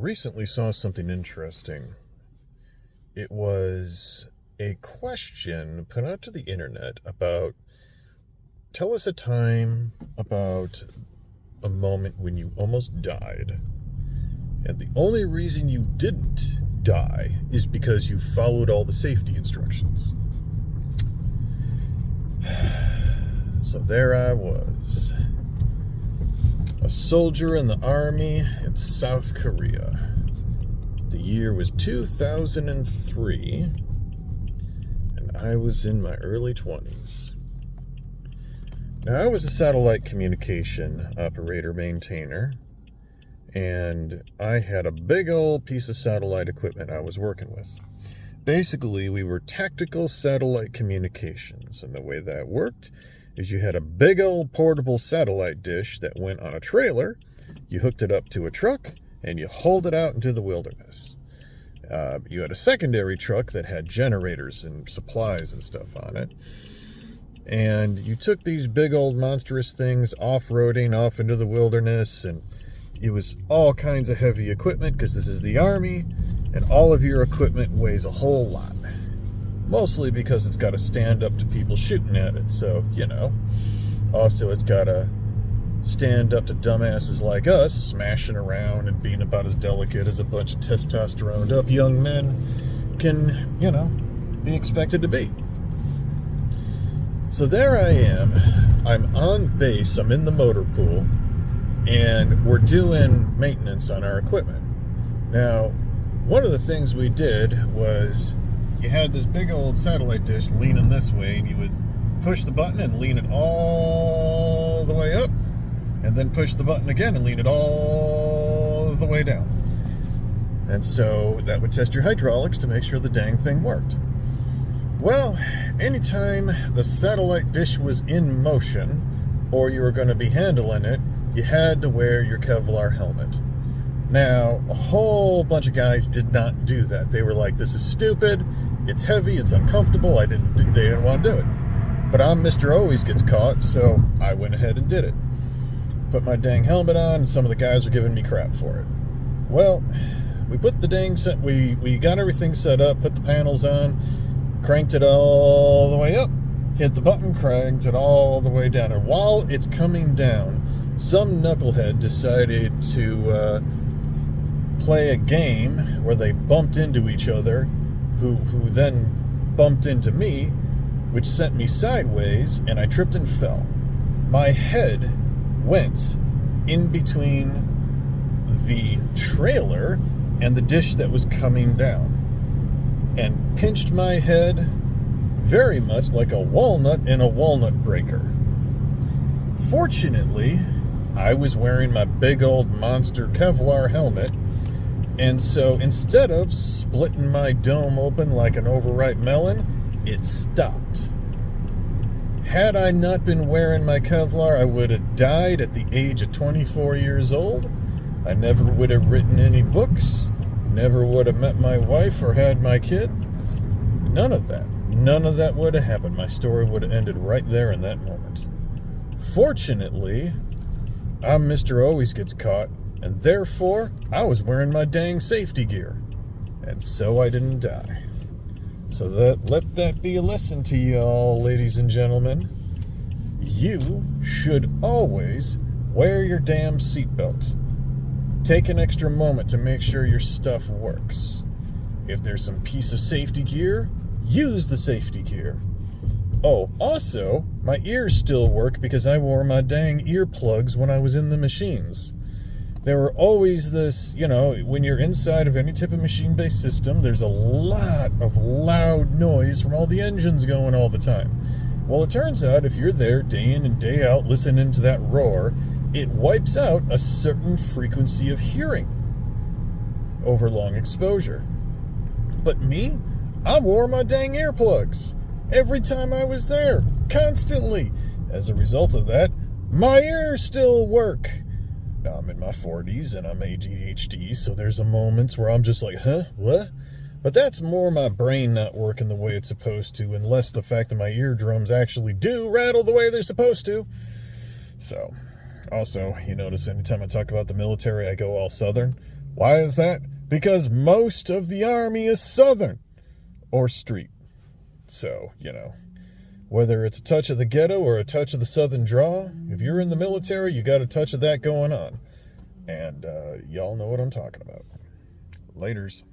recently saw something interesting. It was a question put out to the internet about, tell us a time about a moment when you almost died. And the only reason you didn't die is because you followed all the safety instructions. So there I was, a soldier in the army in South Korea. The year was 2003, and I was in my early 20s. Now, I was a satellite communication operator maintainer, and I had a big old piece of satellite equipment I was working with. Basically, we were tactical satellite communications, and the way that worked is you had a big old portable satellite dish that went on a trailer, you hooked it up to a truck, and you hauled it out into the wilderness. You had a secondary truck that had generators and supplies and stuff on it. And you took these big old monstrous things off-roading off into the wilderness, and it was all kinds of heavy equipment because this is the Army, and all of your equipment weighs a whole lot. Mostly because it's got to stand up to people shooting at it, so, Also, it's got to stand up to dumbasses like us, smashing around and being about as delicate as a bunch of testosterone-up young men can, be expected to be. So there I am. I'm on base. I'm in the motor pool, and we're doing maintenance on our equipment. Now, one of the things we did was you had this big old satellite dish leaning this way, and you would push the button and lean it all the way up, and then push the button again and lean it all the way down. And so that would test your hydraulics to make sure the dang thing worked. Well, anytime the satellite dish was in motion, or you were going to be handling it, you had to wear your Kevlar helmet. Now, a whole bunch of guys did not do that. They were like, this is stupid, it's heavy, it's uncomfortable, they didn't want to do it. But I'm Mr. Always Gets Caught, so I went ahead and did it. Put my dang helmet on, and some of the guys were giving me crap for it. Well, we put the dang set, we got everything set up, put the panels on, cranked it all the way up, hit the button, cranked it all the way down. And while it's coming down, some knucklehead decided to play a game where they bumped into each other, who then bumped into me, which sent me sideways, and I tripped and fell. My head went in between the trailer and the dish that was coming down, and pinched my head very much like a walnut in a walnut breaker. Fortunately, I was wearing my big old monster Kevlar helmet, and so instead of splitting my dome open like an overripe melon, it stopped. Had I not been wearing my Kevlar, I would have died at the age of 24 years old. I never would have written any books, never would have met my wife or had my kid. None of that would have happened. My story would have ended right there in that moment. Fortunately, I'm Mr. Always Gets Caught, and therefore, I was wearing my dang safety gear. And so I didn't die. So let that be a lesson to you all, ladies and gentlemen. You should always wear your damn seatbelt. Take an extra moment to make sure your stuff works. If there's some piece of safety gear, use the safety gear. Oh, also, my ears still work because I wore my dang earplugs when I was in the machines. There were always this, when you're inside of any type of machine-based system, there's a lot of loud noise from all the engines going all the time. Well, it turns out if you're there day in and day out listening to that roar, it wipes out a certain frequency of hearing over long exposure. But me, I wore my dang earplugs every time I was there, constantly. As a result of that, my ears still work. Now, I'm in my 40s and I'm ADHD, so there's a moments where I'm just like, huh, what? But that's more my brain not working the way it's supposed to, and less the fact that my eardrums actually do rattle the way they're supposed to. So, also, you notice anytime I talk about the military, I go all Southern. Why is that? Because most of the Army is Southern or street. So, whether it's a touch of the ghetto or a touch of the Southern draw, if you're in the military, you got a touch of that going on. And y'all know what I'm talking about. Laters.